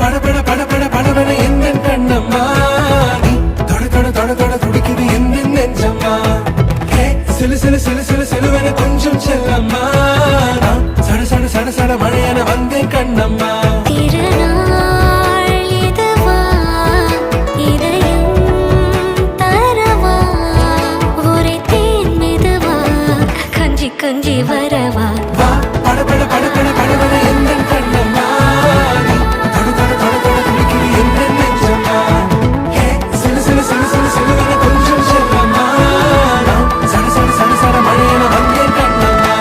படபட படபட படபட எந்த கண்ணம்மா நீ தொட தொட தொட தொட துடிக்குது எந்த நெஞ்சம்மா ஹே சிலு சிலு சிலு சிலு சிலுவென கொஞ்சம் செல்லம்மா நான் சட சட சட சட மழையென வந்தேன் கண்ணம்மா திருநாள் இதுவா இதயம் தரவா ஒரே தேன் மெதுவா கஞ்சி கஞ்சி வரவா வா படபட படபட படபட எந்த கண்ணம்மா நீ தொட தொட தொட தொட துடிக்குது எந்த நெஞ்சம்மா ஹே சிலு சிலு சிலு சிலு சிலுவென கொஞ்சம் செல்லம்மா நான் சட சட சட சட மழையென வந்தேன் கண்ணம்மா